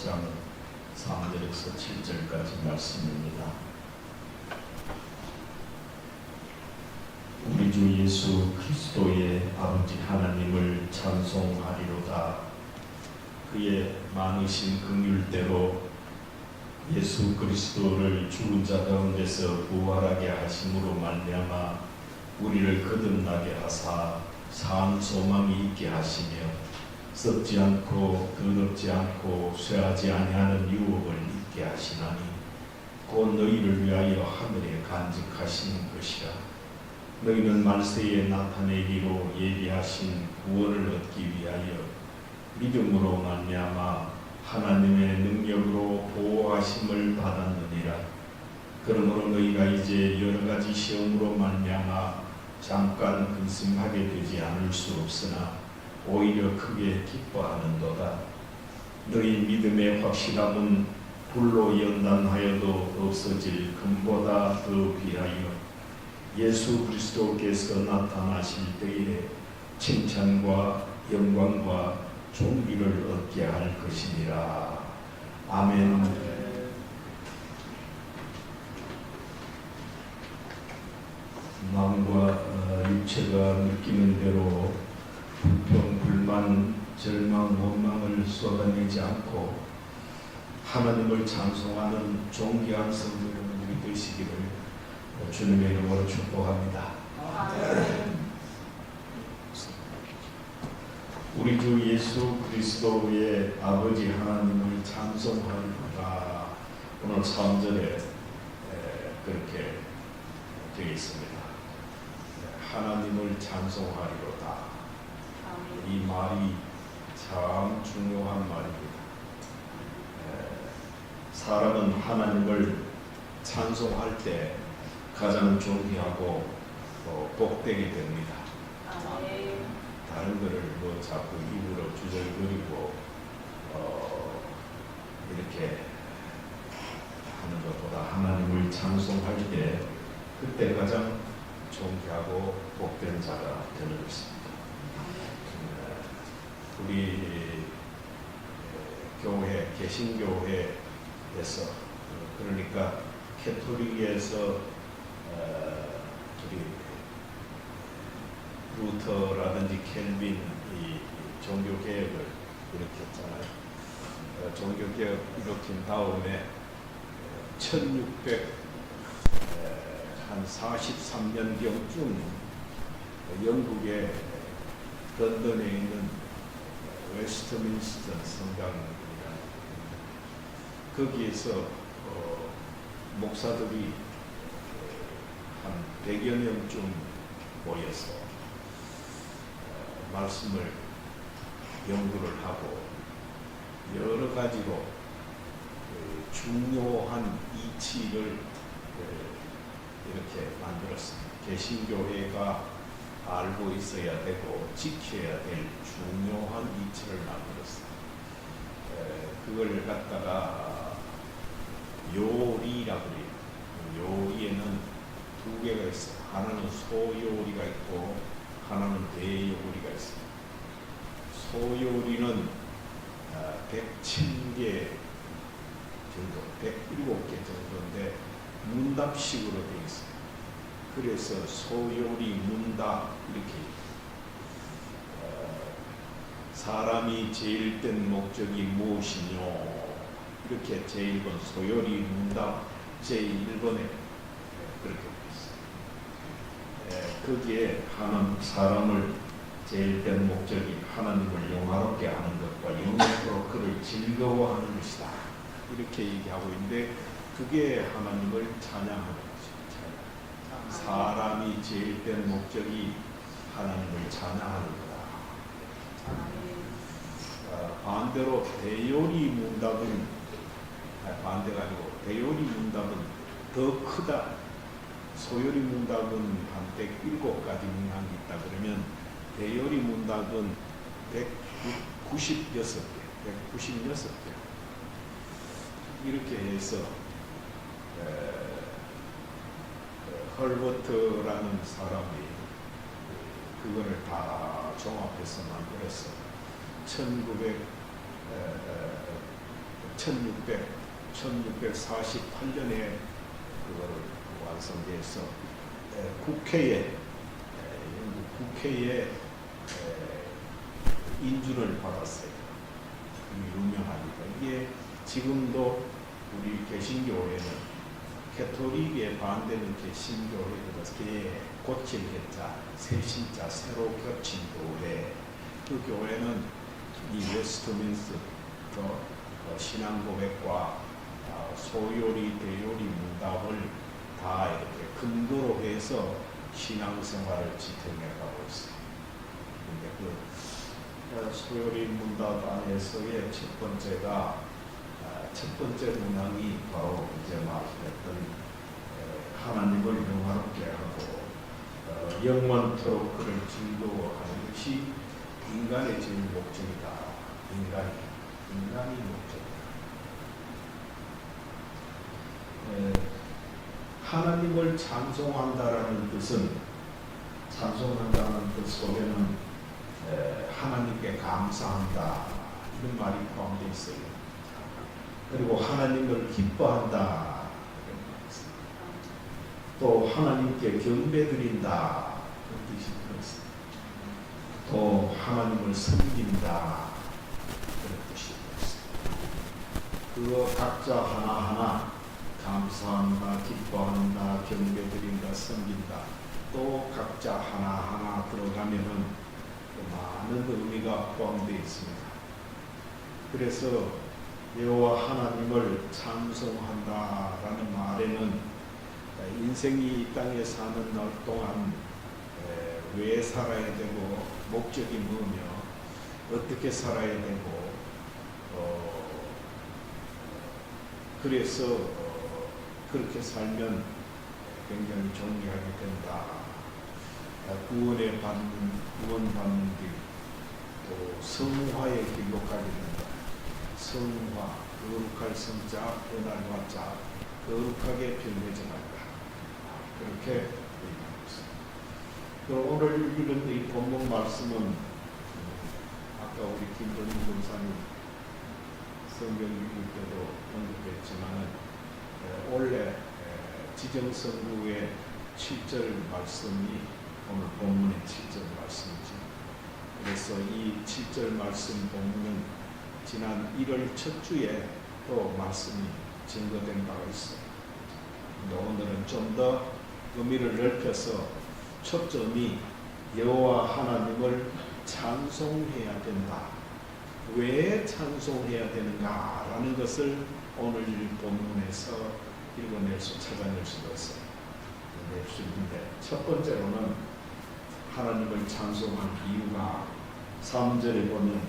5장 3절에서 7절까지 말씀입니다. 우리 주 예수 그리스도의 아버지 하나님을 찬송하리로다. 그의 많으신 긍휼대로 예수 그리스도를 죽은 자 가운데서 부활하게 하심으로 말미암아 우리를 거듭나게 하사 산 소망이 있게 하시며 썩지 않고 더럽지 않고 쇠하지 아니하는 유업을 있게 하시나니 곧 너희를 위하여 하늘에 간직하시는 것이라. 너희는 말세에 나타내기로 예비하신 구원을 얻기 위하여 믿음으로 말미암아 하나님의 능력으로 보호하심을 받았느니라. 그러므로 너희가 이제 여러 가지 시험으로 말미암아 잠깐 근심하게 되지 않을 수 없으나 오히려 크게 기뻐하는도다. 너희 믿음의 확실함은 불로 연단하여도 없어질 금보다 더 귀하여 예수 그리스도께서 나타나실 때에 칭찬과 영광과 존귀를 얻게 할 것이니라. 아멘. 마음과 육체가 느끼는 대로 불평, 불만, 절망, 원망을 쏟아내지 않고 하나님을 찬송하는 존귀한 성도들이 되시기를 주님의 이름으로 축복합니다. 우리 주 예수 그리스도의 아버지 하나님을 찬송하리로다. 오늘 3절에 그렇게 되어 있습니다. 하나님을 찬송하리로다. 이 말이 참 중요한 말입니다. 사람은 하나님을 찬송할 때 가장 존귀하고 복되게 됩니다. 다른 거를 뭐 자꾸 입으로 주절거리고 이렇게 하는 것보다 하나님을 찬송할 때 그때 가장 존귀하고 복된 자가 되는 것입니다. 우리 교회, 개신교회에서 그러니까 캐톨릭에서 우리 루터라든지 켈빈 이 종교개혁을 일으켰잖아요. 종교개혁 일으킨 다음에 1643년경쯤 영국의 런던에 있는 웨스트민스터 성당이라 거기에서 목사들이 한 100여 명쯤 모여서 말씀을 연구를 하고 여러 가지로 중요한 이치를 이렇게 만들었습니다. 개신교회가 알고 있어야 되고 지켜야 될 중요한 이치를 만들었습니다. 그걸 갖다가 요리라고 해요. 요리에는 두 개가 있어요. 하나는 소요리가 있고 하나는 대요리가 있습니다. 소요리는 107개 정도, 107개 정도인데 문답식으로 되어 있어요. 그래서 소요리 문답 이렇게 사람이 제일 된 목적이 무엇이뇨 이렇게 제1번 소요리 문답 제1번에 그렇게 되어 있어요. 거기에 사람을 제일 된 목적이 하나님을 영화롭게 하는 것과 영원토록 그를 즐거워하는 것이다 이렇게 얘기하고 있는데 그게 하나님을 찬양하는 거죠. 사람이 제일 된 목적이 하나님을 찬양하는 거다. 반대로 대요리 문답은 반대가 아니고 대요리 문답은 더 크다. 소요리 문답은 한 107가지 문항이 있다 그러면 대요리 문답은 196개 이렇게 해서 헐버트라는 사람이 그거를 다 종합해서 만들었어. 1648년에 그거를 완성돼서 국회에 영국 국회에 인준을 받았어요. 유명합니다. 이게 지금도 우리 개신교회는 캐토릭에 반대는 개신교회에서 고칠 개자, 새신자, 새로 겹친 교회. 그 교회는 이 웨스트민스터 신앙 고백과 소요리, 대요리, 문답을 다 이렇게 근거로 해서 신앙생활을 지탱해가고 있어요. 근데 그 소요리 문답 안에서의 첫 번째 문항이 바로 이제 말했던 하나님을 영화롭게 하고 영원토록 그를 즐거워하는 것이 인간의 제일 목적이다. 인간이 목적이다. 하나님을 찬송한다라는 뜻은 찬송한다는 뜻 속에는 하나님께 감사한다 이런 말이 포함되어 있어요. 그리고 하나님을 기뻐한다. 또 하나님께 경배드린다. 그런 뜻이 들어있습니다. 또 하나님을 섬긴다. 그런 뜻이 들어있습니다. 그거 각자 하나하나 감사한다, 기뻐한다, 경배드린다, 섬긴다. 또 각자 하나하나 들어가면은 많은 의미가 포함되어 있습니다. 그래서 여호와 하나님을 찬송한다라는 말에는 인생이 이 땅에 사는 날 동안 왜 살아야 되고 목적이 뭐며 어떻게 살아야 되고 그래서 그렇게 살면 굉장히 존귀하게 된다. 구원받는 길, 또 성화의 길로 가게 된다. 성화, 거룩할 성자, 은할 화자, 거룩하게 변해져간다. 그렇게 얘기하고 있습니다. 오늘 읽은 이 본문 말씀은 아까 우리 김정인 목사님 성경 읽을 때도 언급했지만 원래 지정성구의 7절 말씀이 오늘 본문의 7절 말씀이죠. 그래서 이 7절 말씀 본문은 지난 1월 첫 주에 또 말씀이 증거된 바가 있어요. 오늘은 좀 더 의미를 넓혀서 초점이 여호와 하나님을 찬송해야 된다. 왜 찬송해야 되는가라는 것을 오늘 본문에서 찾아낼 수가 있어요. 근데 첫 번째로는 하나님을 찬송한 이유가 3절에 보면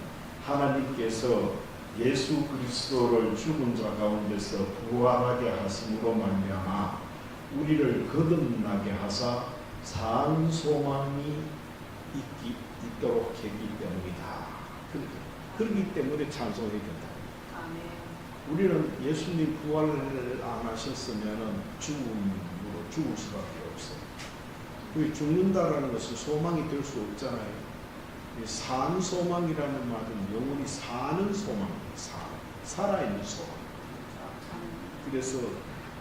하나님께서 예수 그리스도를 죽은 자 가운데서 부활하게 하심으로 말미암아 우리를 거듭나게 하사 산 소망이 있도록 했기 때문이다. 그렇기 때문에 찬송해야 된다. 우리는 예수님 부활을 안 하셨으면 죽을 수밖에 없어요. 그 죽는다라는 것은 소망이 될 수 없잖아요. 산 소망이라는 말은 영원히 사는 소망이에요. 살아있는 소망. 그래서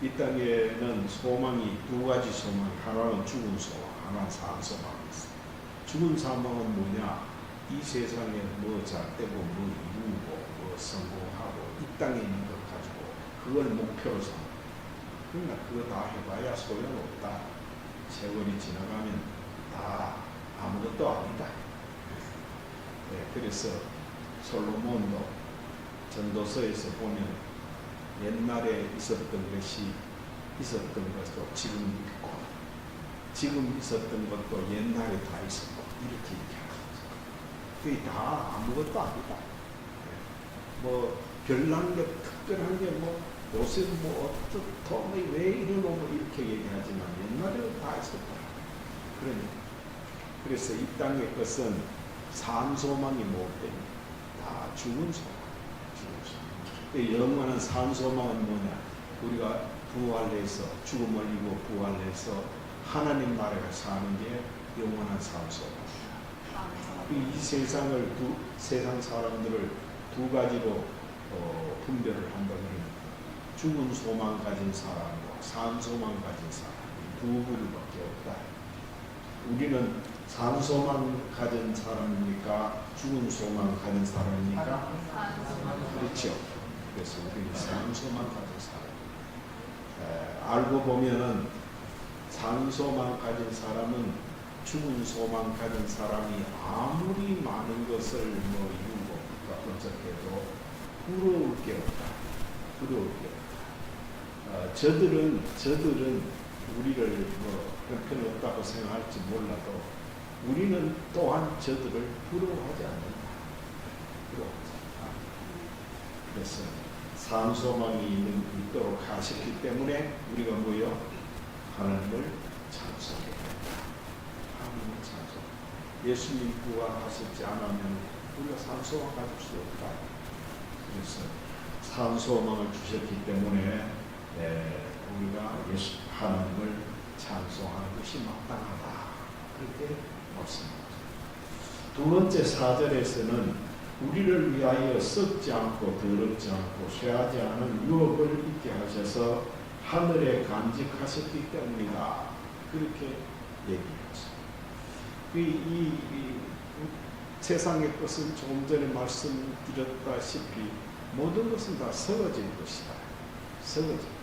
이 땅에는 소망이 두 가지 소망, 하나는 죽은 소망, 하나는 산 소망이 있어요. 죽은 소망은 뭐냐? 이 세상에 뭐 잘되고 뭐 이루고 뭐 성공하고 이 땅에 있는 것 가지고 그걸 목표로 삼아. 그러나 그거 다 해봐야 소용없다. 세월이 지나가면 다 아무것도 아니다. 네, 그래서 솔로몬도 전도서에서 보면 옛날에 있었던 것이 있었던 것도 지금 있고 지금 있었던 것도 옛날에 다 있었고 이렇게 얘기하는 거죠. 그게 다 아무것도 아니다. 뭐 별난 게 특별한 게 뭐 요새 뭐 어떻다 왜 이러노 뭐 이렇게 얘기하지만 옛날에는 다 있었다. 그러니까 그래서 이 땅의 것은 산 소망이 무엇이냐? 다 죽은 소망. 영원한 산 소망은 뭐냐? 우리가 부활해서 죽음을 이기고 부활해서 하나님 나라에 사는 게 영원한 산 소망입니다. 이 세상 사람들을 두 가지로 분별을 한다 그러면 죽은 소망 가진 사람과 산 소망 가진 사람 두 부류밖에 없다. 우리는 산 소망 가진 사람입니까? 죽은 소망 가진 사람입니까? 그렇죠. 그래서 우리는 산 소망 가진 사람. 알고 보면은 산 소망 가진 사람은 죽은 소망 가진 사람이 아무리 많은 것을 이루고 어떻게도 부러울 게 없다. 부러울 게 없다. 저들은 우리를 형편없다고 생각할지 몰라도 우리는 또한 저들을 부러워하지 않는다. 부러워하지 않는다. 그래서 산 소망이 있도록 하셨기 때문에 우리가 하나님을 찬송해야 된다. 하나님을 찬송. 예수님 부활하셨지 않으면 우리가 산 소망 가질 수 없다. 그래서 산 소망을 주셨기 때문에 우리가 하나님을 찬송하는 것이 마땅하다. 그렇게 말씀합니다. 두 번째 4절에서는 우리를 위하여 썩지 않고 더럽지 않고 쇠하지 않은 유업을 있게 하셔서 하늘에 간직하셨기 때문이다. 그렇게 얘기했습니다. 이 세상의 것은 조금 전에 말씀드렸다시피 모든 것은 다 썩어질 것이다. 썩어질 것이다.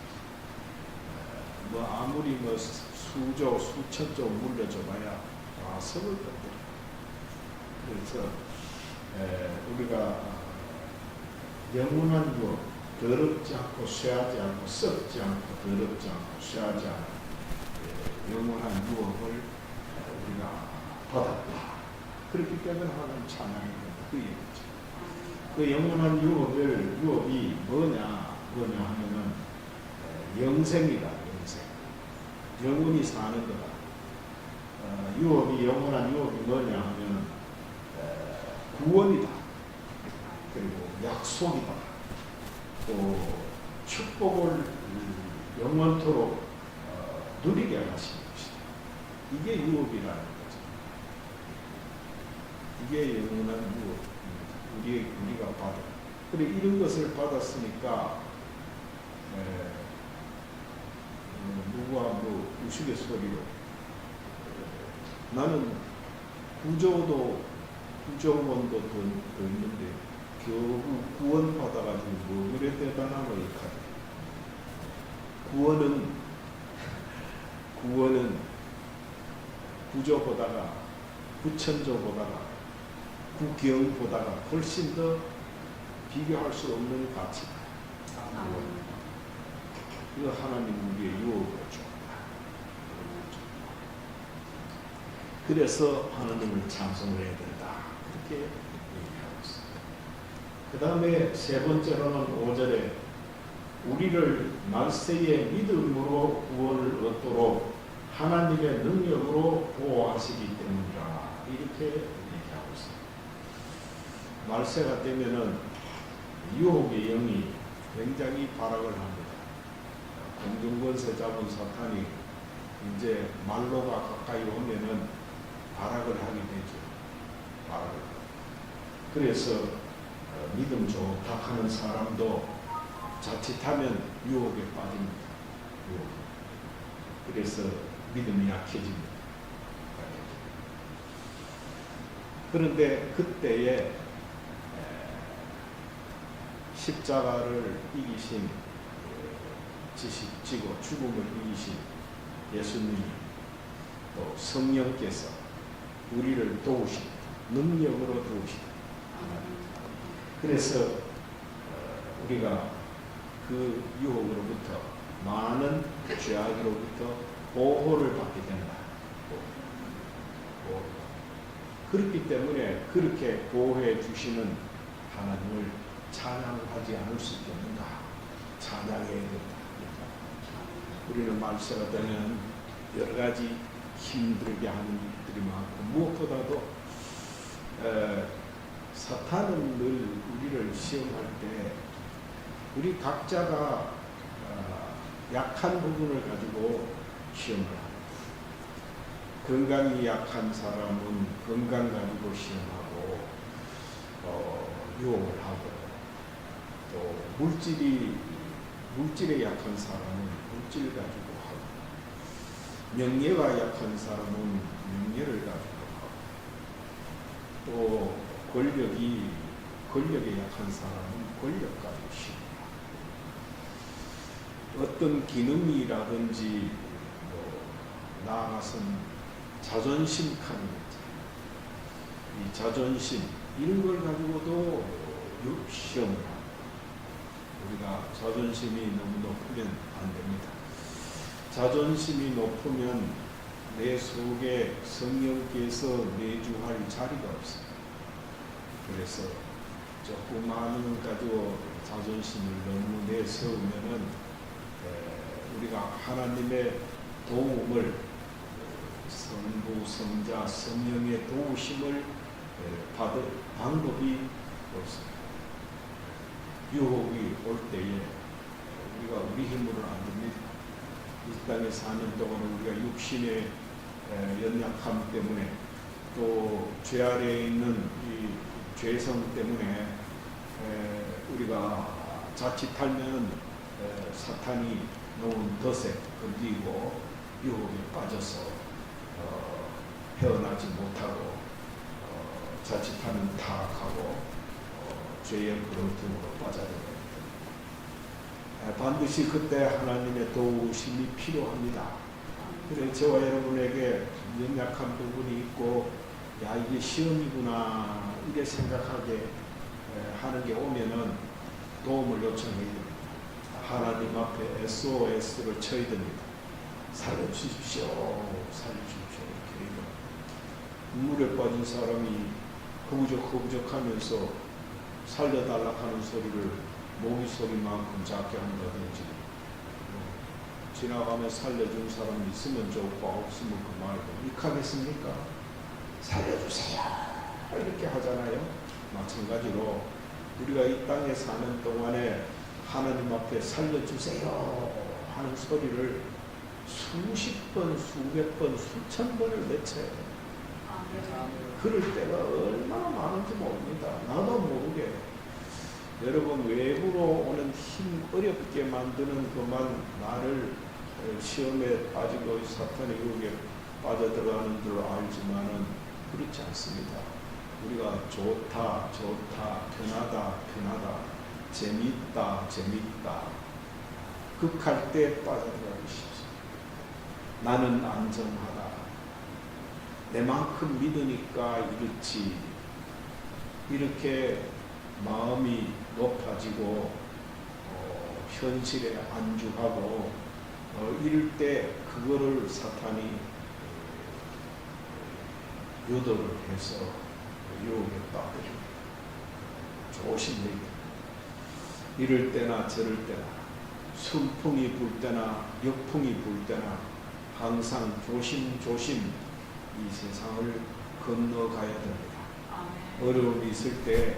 아무리 수조, 수천조 물려줘봐야 다 썩을 것들. 그래서 우리가 영원한 유업, 더럽지 않고 쇠하지 않고 썩지 않고 더럽지 않고 쇠하지 않은 영원한 유업을 우리가 받았다. 그렇기 때문에 하나님 찬양이 된다. 그 얘기죠. 그 영원한 유업이 뭐냐 하면은 영생이다. 영생. 영원히 사는 거다. 영원한 유업이 뭐냐 하면 구원이다. 그리고 약속이다. 또 축복을 영원토록 누리게 하시는 것이다. 이게 유업이라는 거죠. 이게 영원한 유업. 우리가 받아. 그래 이런 것을 받았으니까 누구와 우스갯소리로 나는 구조원도 더 있는데 겨우 구원 받아가지고 뭐 그래 대단한 거일까요? 구원은 구조보다가 구천조보다가 구경보다가 훨씬 더 비교할 수 없는 가치다. 이거 하나님 우리의 유업으로 줍니다. 그래서 하나님을 찬송을 해야 된다. 그렇게 얘기하고 있습니다. 그 다음에 세 번째로는 5절에 우리를 말세의 믿음으로 구원을 얻도록 하나님의 능력으로 보호하시기 때문이라. 이렇게 얘기하고 있습니다. 말세가 되면은 유혹의 영이 굉장히 발악을 합니다. 공중권세 잡은 사탄이 이제 말로가 가까이 오면은 발악을 하게 되죠. 발악을. 그래서 믿음 좋다 하는 사람도 자칫하면 유혹에 빠집니다. 유혹. 그래서 믿음이 약해집니다. 그런데 그때에 십자가를 이기신 지고 죽음을 이기신 예수님이 또 성령께서 우리를 도우십니다. 능력으로 도우십니다. 그래서 우리가 그 유혹으로부터 많은 죄악으로부터 보호를 받게 된다. 그렇기 때문에 그렇게 보호해 주시는 하나님을 찬양하지 않을 수 없는가. 찬양해야 된다. 우리는 말세가 되면 여러 가지 힘들게 하는 일들이 많고 무엇보다도 사탄은 늘 우리를 시험할 때 우리 각자가 약한 부분을 가지고 시험을 합니다. 건강이 약한 사람은 건강 가지고 시험하고 유혹을 하고 또 물질에 약한 사람은 물질 가지고 하고, 명예가 약한 사람은 명예를 가지고 하고, 또 권력에 약한 사람은 권력 가지고 싶고, 어떤 기능이라든지 나아가서는 자존심 칸이 있죠. 이 자존심 이런 걸 가지고도 시험을 합니다. 우리가 자존심이 너무 높으면 안 됩니다. 자존심이 높으면 내 속에 성령께서 내주할 자리가 없어요. 그래서 조그마한 가지고 자존심을 너무 내세우면은 우리가 하나님의 도움을, 성부, 성자, 성령의 도우심을 받을 방법이 없습니다. 유혹이 올 때에 우리가 우리 힘으로는 안 됩니다. 이 땅에 사는 동안 우리가 육신의 연약함 때문에 또 죄 아래에 있는 이 죄성 때문에 우리가 자칫하면 사탄이 놓은 덫에 걸리고 유혹에 빠져서 헤어나지 못하고 자칫하면 타락하고 죄의 그릇으로 빠져들어요. 반드시 그때 하나님의 도우심이 필요합니다. 그래서 저와 여러분에게 연약한 부분이 있고, 야, 이게 시험이구나 이렇게 생각하게 하는 게 오면은 도움을 요청해야 됩니다. 하나님 앞에 SOS를 쳐야 됩니다. 살려주십시오, 살려주십시오. 이렇게 물에 빠진 사람이 허우적허우적하면서 살려달라 하는 소리를 모기 소리만큼 작게 한다든지, 지나가며 살려준 사람이 있으면 좋고 없으면 그 말고 익하겠습니까? 살려주세요 이렇게 하잖아요. 마찬가지로 우리가 이 땅에 사는 동안에 하나님 앞에 살려주세요 하는 소리를 수십 번, 수백 번, 수천 번을 외쳐요. 그럴 때가 얼마나 많은지 모릅니다. 나도 모르게. 여러분, 외부로 오는 힘 어렵게 만드는 그만 나를 시험에 빠지고 사탄의 유혹에 빠져들어가는 줄 알지만은 그렇지 않습니다. 우리가 좋다, 편하다, 재밌다, 극할 때 빠져들어가기 쉽습니다. 나는 안전하다. 내만큼 믿으니까 이렇지. 이렇게 마음이 높아지고 현실에 안주하고 이럴 때 그거를 사탄이 유도를 해서 유혹에 빠뜨립니다. 조심해야 됩니다. 이럴 때나 저럴 때나, 순풍이 불 때나 역풍이 불 때나 항상 조심조심 이 세상을 건너가야 됩니다. 어려움이 있을 때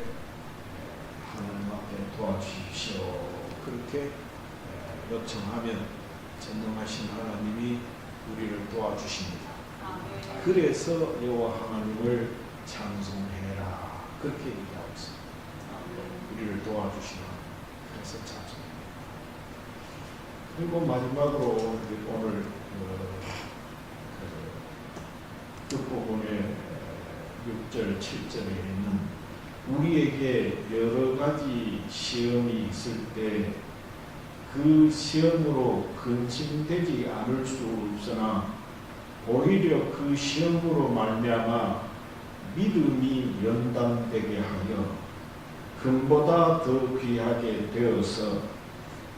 하나님 앞에 도와주십시오. 그렇게 요청하면 전능하신 하나님이 우리를 도와주십니다. 그래서 여호와 하나님을 찬송해라. 그렇게 얘기하고 있습니다. 우리를 도와주시는 하나님. 그래서 찬송합니다. 그리고 마지막으로 오늘 끝부분에 6절, 7절에 있는 우리에게 여러 가지 시험이 있을 때 그 시험으로 근심되지 않을 수 없으나 오히려 그 시험으로 말미암아 믿음이 연단되게 하여 금보다 더 귀하게 되어서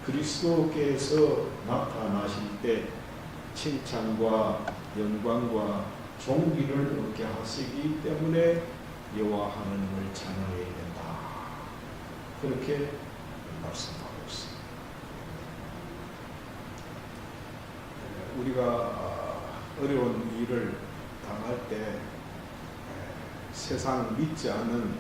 그리스도께서 나타나실 때 칭찬과 영광과 존귀를 얻게 하시기 때문에 여호와 하나님을 찬양해야 된다. 그렇게 말씀하고 있습니다. 우리가 어려운 일을 당할 때 세상 믿지 않는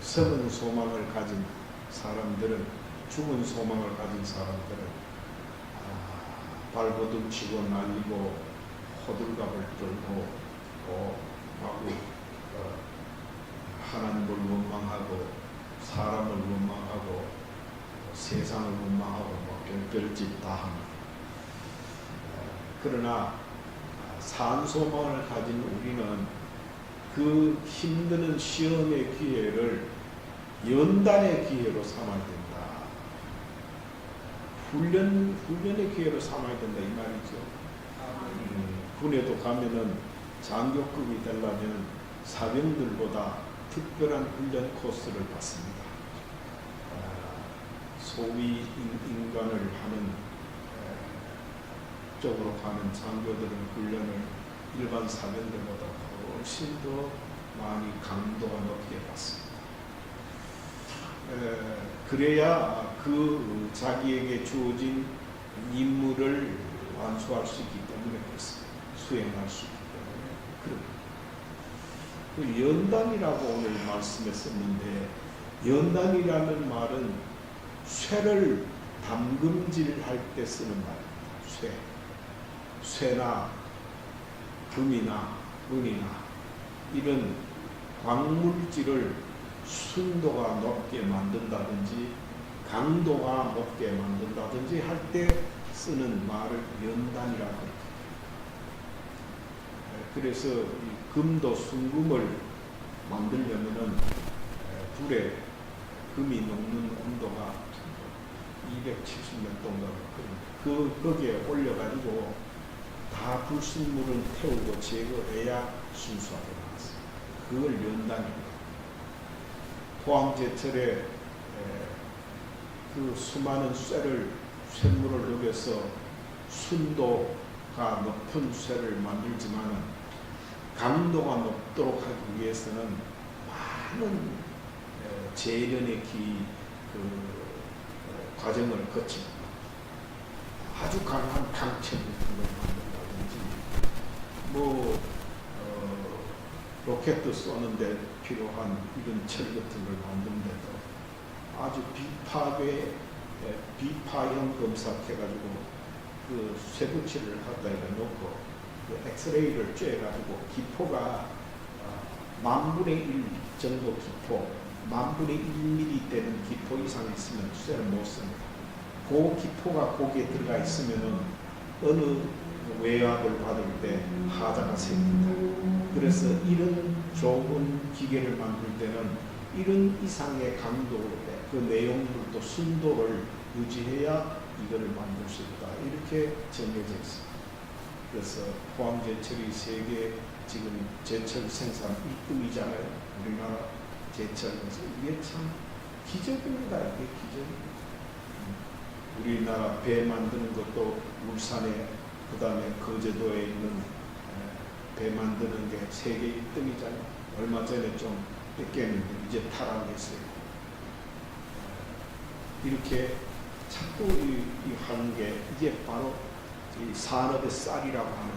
썩은 소망을 가진 사람들은, 죽은 소망을 가진 사람들은 발버둥 치고 날리고 호들갑을 떨고 마구 하나님을 원망하고 사람을 원망하고 세상을 원망하고 뭐 별짓 다 합니다. 그러나 산소망을 가진 우리는 그 힘드는 시험의 기회를 연단의 기회로 삼아야 된다. 훈련의 기회로 삼아야 된다 이 말이죠. 군에도 가면은 장교급이 되려면 사병들보다 특별한 훈련 코스를 받습니다. 소위 인간을 하는 쪽으로 가는 장교들은 훈련을 일반 사병들보다 훨씬 더 많이 강도가 높게 받습니다. 그래야 그 자기에게 주어진 임무를 완수할 수 있기 때문에 그렇습니다. 수행할 수 있기 때문에. 그 연단이라고 오늘 말씀에 썼는데, 연단이라는 말은 쇠를 담금질할 때 쓰는 말입니다. 쇠나 금이나 은이나 이런 광물질을 순도가 높게 만든다든지 강도가 높게 만든다든지 할 때 쓰는 말을 연단이라고 합니다. 그래서 이 금도 순금을 만들려면은 불에 금이 녹는 온도가 270몇 도인가 거기에 올려가지고 다 불순물을 태우고 제거해야 순수하게 나왔어요. 그걸 연단입니다. 포항제철에 그 수많은 쇠물을 녹여서 순도가 높은 쇠를 만들지만 강도가 높도록 하기 위해서는 많은 재련의 과정을 거칩니다. 아주 강한 강철 같은 걸 만든다든지 로켓도 쏘는데 필요한 이런 철 같은 걸 만드는데도 아주 비파형 검사해가지고 그 쇠붙이를 갖다 놓고 그 엑스레이를 쬐가지고 기포가 10,000분의 1 정도 기포, 10,000분의 1mm 되는 기포 이상 있으면 쇠를 못 씁니다. 그 기포가 거기에 들어가 있으면은 어느 외압을 받을 때 하자가 생긴다. 그래서 이런 좋은 기계를 만들 때는 이런 이상의 강도의 그 내용물도 순도를 유지해야 이거를 만들 수 있다. 이렇게 정해져 있습니다. 그래서 포항제철이 세계 지금 제철 생산 1등이잖아요. 우리나라 제철에서 이게 참 기적입니다. 이게 기적입니다. 우리나라 배 만드는 것도 울산에 그 다음에 거제도에 있는 배 만드는 게 세계 1등이잖아요. 얼마 전에 좀 뺏겼는데 이제 타락했어요. 이렇게 자꾸 하는 게 이게 바로 이 산업의 쌀이라고 하는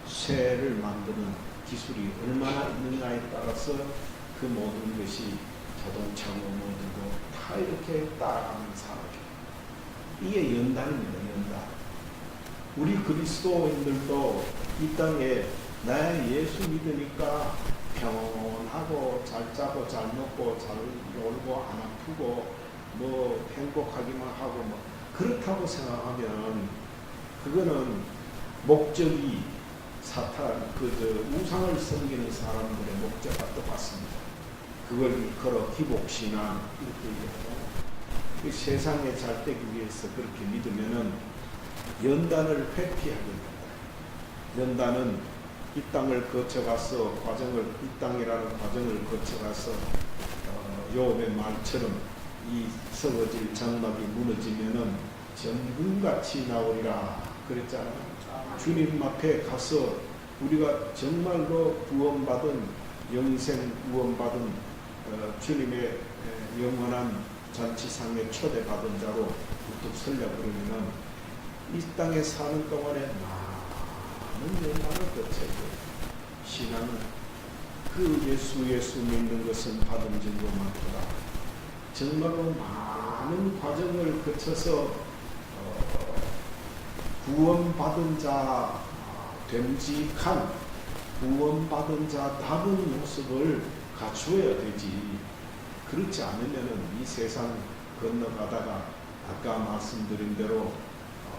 쇠를 만드는 기술이 얼마나 있느냐에 따라서 그 모든 것이 자동차고 뭐고 다 이렇게 따라가는 산업이에요. 이게 연단입니다. 연단. 우리 그리스도인들도 이 땅에 나 예수 믿으니까 평온하고 잘 자고 잘 먹고 잘 놀고 안 아프고 뭐 행복하기만 하고 뭐 그렇다고 생각하면 그거는 목적이 우상을 섬기는 사람들의 목적과 똑같습니다. 그걸 일컬어 기복신앙 이렇게 얘기하고 세상에 잘 되기 위해서 그렇게 믿으면은 연단을 회피하게 됩니다. 연단은 이 땅을 거쳐가서 이 땅이라는 과정을 거쳐가서 욥의 말처럼 이 썩어질 장막이 무너지면은 정금같이 나오리라 그랬잖아요. 주님 앞에 가서 우리가 정말로 구원받은 영생 구원받은 주님의 영원한 잔치상에 초대받은 자로 우뚝 서려고 그러면은 이 땅에 사는 동안에 많은 연단을 거쳐요. 신앙은 그 예수 믿는 것은 받은 줄로 많도다. 정말로 많은 과정을 거쳐서 구원받은 자 됨직한 구원받은 자다운 모습을 갖추어야 되지. 그렇지 않으면은 이 세상 건너가다가 아까 말씀드린 대로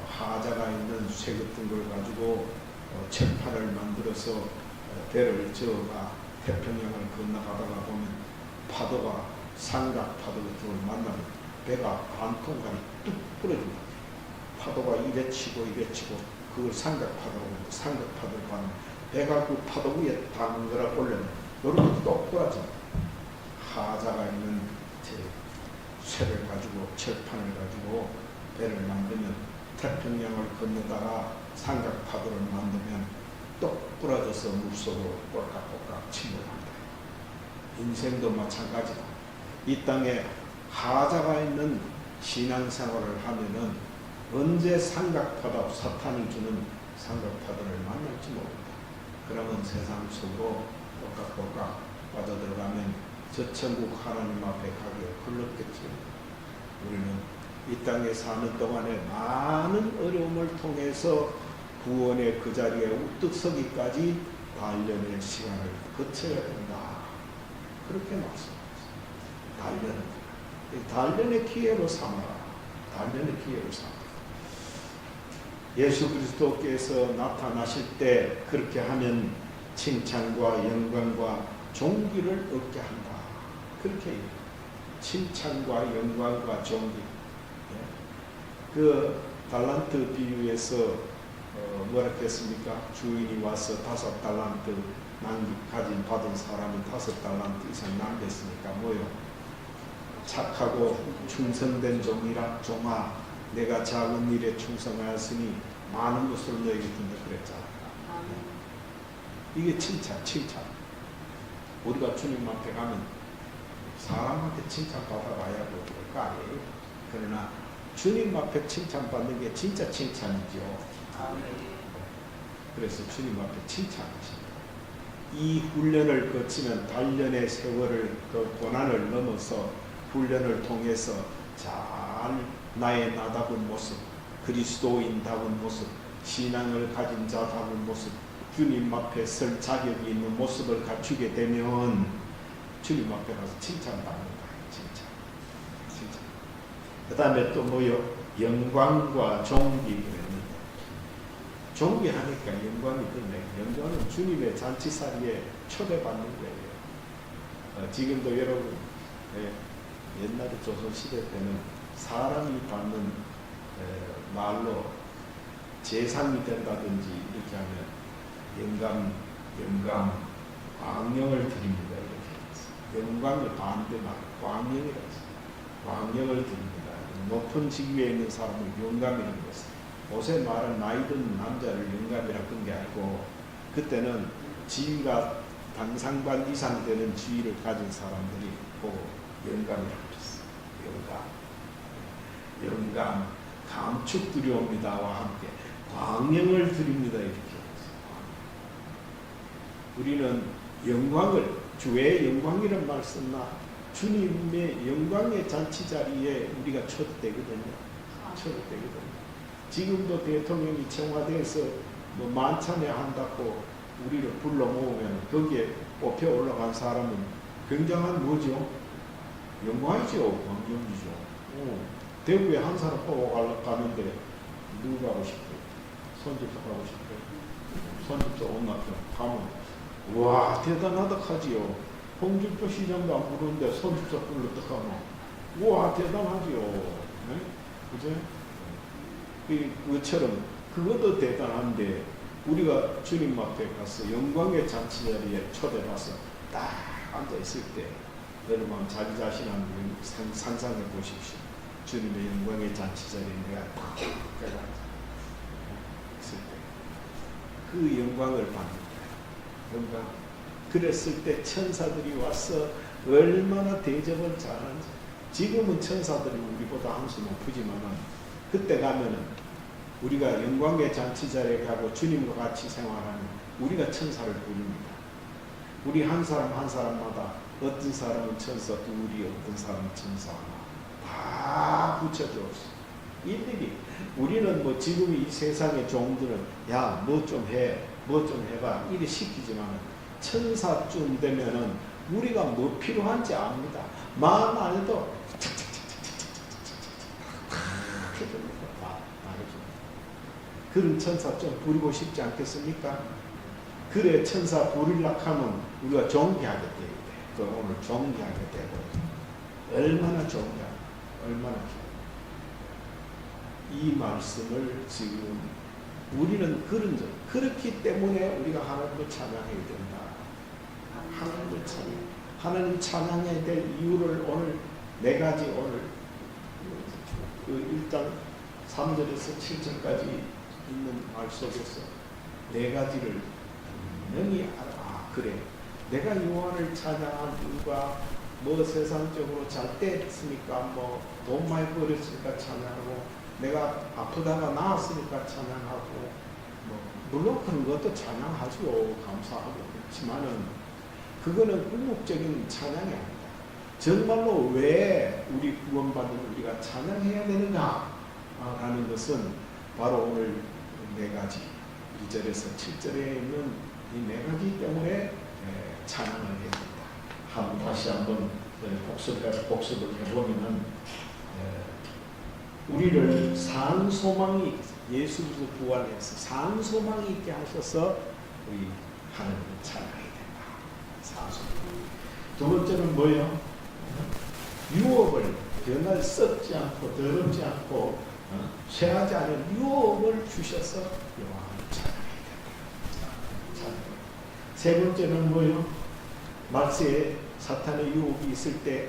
하자가 있는 쇠 같은 걸 가지고 철판을 만들어서 배를 저어가 태평양을 건너가다가 보면 파도가 삼각 파도 같은 걸 만나면 배가 반 통간이 뚝 부러집니다. 파도가 이래 치고 이래 치고 그걸 삼각 파도라고 하는데 삼각 파도를 가면 배가 그 파도 위에 당근을 올려면 이렇게 똑 부러집니다. 하자가 있는 쇠를 가지고 철판을 가지고 배를 만들면 태평양을 건너다가 삼각 파도를 만들면 똑 부러져서 물속으로 꼴깍꼴깍 침몰합니다. 인생도 마찬가지다. 이 땅에 하자가 있는 신앙생활을 하면은 언제 삼각파도, 사탄이 주는 삼각파도를 만날지 모릅니다. 그러면 세상 속으로 꼴깍꼴깍 빠져들어가면 저 천국 하나님 앞에 가기가 걸렸겠죠. 우리는 이 땅에 사는 동안에 많은 어려움을 통해서 구원의 그 자리에 우뚝 서기까지 단련의 시간을 거쳐야 된다. 그렇게 말씀하셨습니다. 단련의 기회로 삼아라. 단련의 기회로 삼아라. 예수 그리스도께서 나타나실 때 그렇게 하면 칭찬과 영광과 존귀를 얻게 한다. 그렇게 칭찬과 영광과 존귀. 그 달란트 비유에서 뭐라 했습니까? 주인이 와서 5달란트 가진 받은 사람이 5달란트 이상 남겼으니까 뭐요? 착하고 충성된 종이라 종아 내가 작은 일에 충성하였으니 많은 것을 너에게 준다 그랬잖아. 이게 칭찬. 우리가 주님 앞에 가면 사람한테 칭찬받아봐야 그거 아니에요. 그러나 주님 앞에 칭찬받는 게 진짜 칭찬이죠. 그래서 주님 앞에 칭찬하십니다. 이 훈련을 거치면 단련의 세월을 그 고난을 넘어서 훈련을 통해서 잘 나의 나답은 모습, 그리스도인다운 모습, 신앙을 가진 자다운 모습, 주님 앞에 설 자격이 있는 모습을 갖추게 되면 주님 앞에 가서 칭찬받는 거예요. 칭찬. 그 다음에 또 뭐요? 영광과 존귀 그랬는데 존귀하니까 영광이 있네. 영광은 주님의 잔치살이에 초대받는 거예요. 지금도 여러분 옛날에 조선시대 때는 사람이 받는 말로 재상이 된다든지 이렇게 하면 영감, 광영을 드립니다. 이렇게 영광을 반대말 광영이라고 했어요. 광영을 드립니다. 높은 직위에 있는 사람을 영감이라는 것을. 요새 말은 나이 든 남자를 영감이라고 한 게 아니고 그때는 지위가 단상반 이상 되는 지위를 가진 사람들이 보고 영감이라고 했어요. 영감, 감축 드리옵니다와 함께 광영을 드립니다. 이렇게 했어요. 우리는 영광을 주의 영광이란 말 썼나? 주님의 영광의 잔치 자리에 우리가 초대되거든요. 초대되거든요. 지금도 대통령이 청와대에서 뭐 만찬에 한다고 우리를 불러 모으면 거기에 뽑혀 올라간 사람은 굉장한 뭐죠? 영광이죠. 광경이죠. 대구에 한 사람 보고 가는데 누구 가고 싶어요? 손집사 가고 싶어요? 손집사 온나편 가면 와 대단하다 하지요. 홍준표 시장도 안 부르는데 손집사 불렀다 하면 와 대단하지요. 네? 그죠? 그처럼 그것도 대단한데 우리가 주님 앞에 가서 영광의 잔치 자리에 초대받아서 딱 앉아있을 때 여러분 자기 자신 한번 상상해 보십시오. 주님의 영광의 잔치 자리에 내가 딱 앉아있을 때 그 영광을 받는 거예요. 영광. 그랬을 때 천사들이 와서 얼마나 대접을 잘하는지. 지금은 천사들이 우리보다 한 수 높으지만은 그때 가면은 우리가 영광의 잔치 자리에 가고 주님과 같이 생활하면 우리가 천사를 부릅니다. 우리 한 사람 한 사람마다 어떤 사람은 천사 둘이, 어떤 사람은 천사 하나 다 붙여줬어. 일일이. 우리는 뭐 지금 이 세상의 종들은 야 뭐 좀 해, 뭐 좀 해봐 이래 시키지만 천사쯤 되면은 우리가 뭐 필요한지 압니다. 마음 안 해도 그런 천사 좀 부리고 싶지 않겠습니까? 그래 천사 부리려고 하면 우리가 존귀하게 돼야 돼. 그 오늘 존귀하게 되고 얼마나 존귀하고 얼마나 이 말씀을 지금 우리는 그렇기 때문에 우리가 하나님을 찬양해야 된다. 하나님을 찬양. 하나님 찬양해야 될 이유를 오늘 네 가지 오늘 그 1장 3절에서 7절까지 있는 말 속에서 네 가지를 분명히 알아. 그래. 내가 여호와를 찬양한 이유가 뭐 세상적으로 잘 됐으니까 뭐 돈 많이 벌었으니까 찬양하고 내가 아프다가 나았으니까 찬양하고 뭐 물론 그런 것도 찬양하죠. 감사하고 그렇지만은 그거는 궁극적인 찬양이 아니다. 정말로 왜 우리 구원받은 우리가 찬양해야 되는가 라는 것은 바로 오늘 네 가지 2절에서 7절에 있는 이 네 가지 때문에 찬양을 해야 된다. 다시 한번 복습을 해보면은 우리를 산 소망이 예수 그리스도 부활해서 산 소망이 있게 하셔서 우리 하나님을 찬양해야 된다. 산 소망. 두 번째는 뭐예요? 유업을 변할 썩지 않고 더럽지 않고 쇠하지 않은 유업을 주셔서 여호와를 찬양해야 된다. 세 번째는 뭐예요? 말세에 사탄의 유혹이 있을 때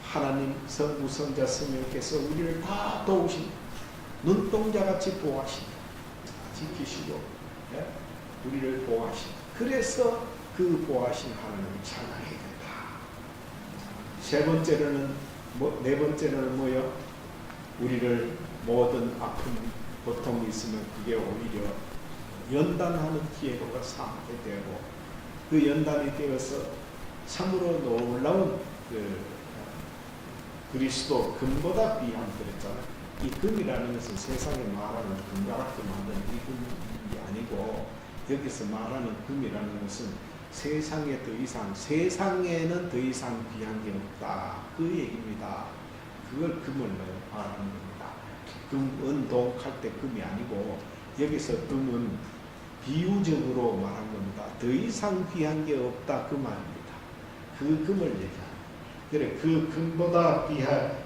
하나님 성부성자 성령께서 우리를 다 도우신 눈동자같이 보호하신다. 지키시고 우리를 보호하신다. 그래서 그 보호하신 하나님을 찬양해야 된다. 네 번째는 뭐요? 우리를 모든 아픔, 고통이 있으면 그게 오히려 연단하는 기회가 삼게 되고 그 연단이 되어서 참으로 놀라운 그리스도 금보다 귀한 그랬잖아요. 이 금이라는 것은 세상에 말하는 금가락게 만든 이 금이 아니고 여기서 말하는 금이라는 것은 세상에는 더 이상 귀한 게 없다. 그 얘기입니다. 그걸 금을 말하는 겁니다. 금, 은, 할 때 금이 아니고 여기서 금은 비유적으로 말한 겁니다. 더 이상 귀한 게 없다. 그 말입니다. 그 금을 얘기합니다. 그래, 그 금보다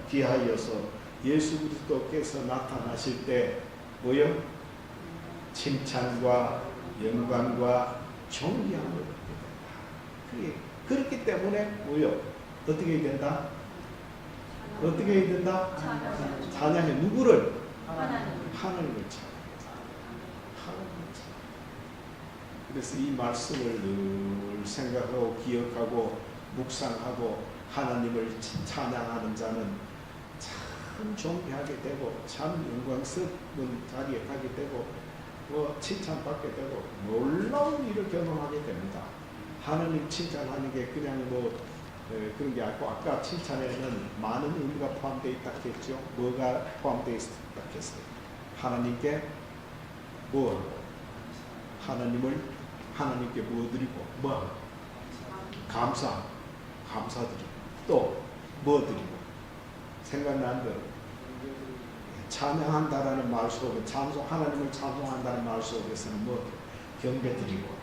귀하여서 예수 그리스도께서 나타나실 때 뭐요? 칭찬과 영광과 존귀함을 받게 된다. 그렇기 때문에 뭐요? 어떻게 해야 된다? 어떻게 해야 된다? 찬양해. 누구를? 하나님을 찬양해. 그래서 이 말씀을 늘 생각하고 기억하고 묵상하고 하나님을 찬양하는 자는 참 존귀하게 되고 참 영광스러운 자리에 가게 되고 칭찬받게 되고 놀라운 일을 경험하게 됩니다. 하나님 칭찬하는 게 그냥 그런 게 아니고 아까 칭찬에는 많은 의미가 포함되어 있다 했죠. 뭐가 포함되어 있다 했어요? 하나님께 뭐하고 하나님께 뭐 드리고 감사드리고 또 뭐 드리고 생각난 대로 찬양한다라는 말 속에 하나님을 찬송한다는 말 속에서는 뭐 경배드리고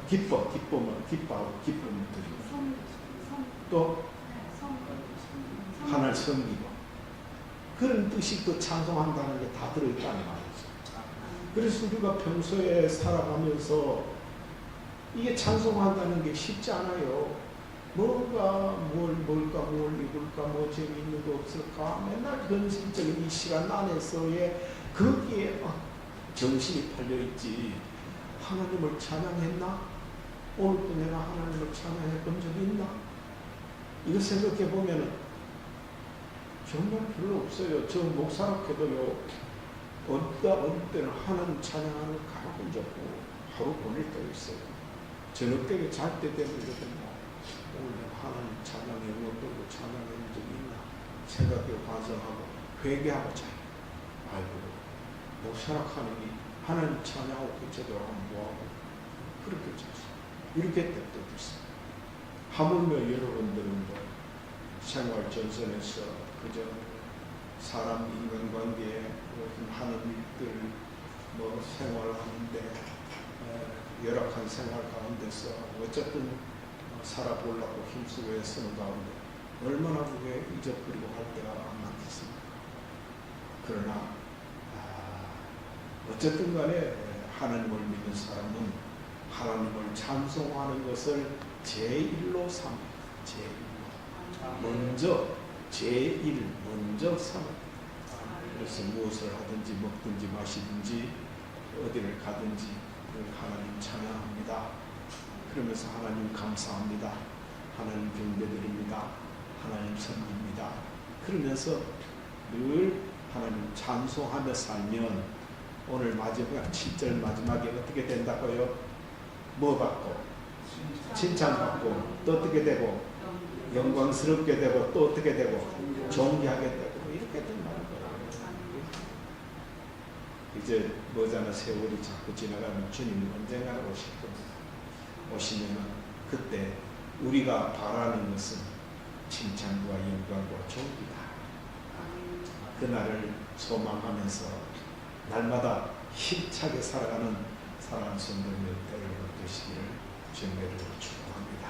기쁨을 드리고 또 하나를 섬기고 그런 뜻이 그 찬송한다는 게 다 들어있다는 말이죠. 그래서 우리가 평소에 살아가면서 이게 찬송한다는 게 쉽지 않아요. 뭘 입을까, 뭐 재미있는 거 없을까, 맨날 현실적인 이 시간 안에서의 거기에 정신이 팔려있지. 하나님을 찬양했나? 오늘도 내가 하나님을 찬양해 본 적이 있나? 이거 생각해 보면 정말 별로 없어요. 저 목사학회도요, 어느 때는 하나님 찬양하는 가본 적도 하루 보낼 때가 있어요. 저녁 때에 잘 때 되면 오늘 하나님 찬양의 영혼들고 찬양한 적이 있나 생각하고 반성하고 회개하고 자요. 아이고 목사락하는 이 하나님 찬양하고 그제대로 하면 뭐하고 그렇게 잤어요. 이렇게 때도 있어요. 하물며 여러분들은 뭐 생활 전선에서 그저 사람 인간관계, 무슨 하는 일들, 뭐 생활하는데 열악한 생활 가운데서 어쨌든 살아보려고 힘쓰고 애쓰는 가운데 얼마나 그게 잊어버리고 할 때가 많겠습니까? 그러나 어쨌든 간에 하나님을 믿는 사람은 하나님을 찬송하는 것을 제1로 삼습니다. 제1로. 먼저 제1 먼저 삼습니다. 그래서 무엇을 하든지 먹든지 마시든지 어디를 가든지 하나님 찬양합니다. 그러면서 하나님 감사합니다. 하나님 경배드립니다. 하나님 섬깁니다. 그러면서 늘 하나님 찬송하며 살면 오늘 마지막 7절 마지막에 어떻게 된다고요? 뭐 받고? 칭찬받고 또 어떻게 되고? 영광스럽게 되고 또 어떻게 되고? 존귀하게 되고 이렇게 된다는 거예요. 이제 머지않아 세월이 자꾸 지나가면 주님 언젠가 오실 겁니다. 오시면 그때 우리가 바라는 것은 칭찬과 영광과 존귀다. 그날을 소망하면서 날마다 힘차게 살아가는 사랑하는 성도님들 되시기를 주님으로 축복합니다.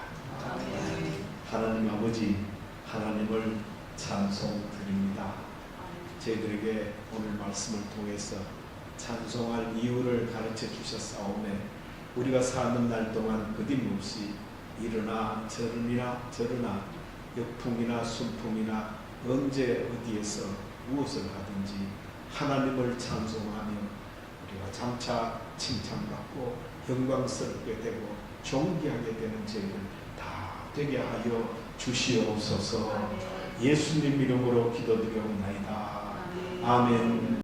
하나님 아버지, 하나님을 찬송드립니다. 저희들에게 오늘 말씀을 통해서 찬송할 이유를 가르쳐 주셨사오매 우리가 사는 날 동안 거김없이 이러나 저러나 역풍이나 순풍이나 언제 어디에서 무엇을 하든지 하나님을 찬송하며 우리가 장차 칭찬받고 영광스럽게 되고 존귀하게 되는 저희들 다 되게 하여 주시옵소서. 예수님 이름으로 기도드리옵나이다. 아멘.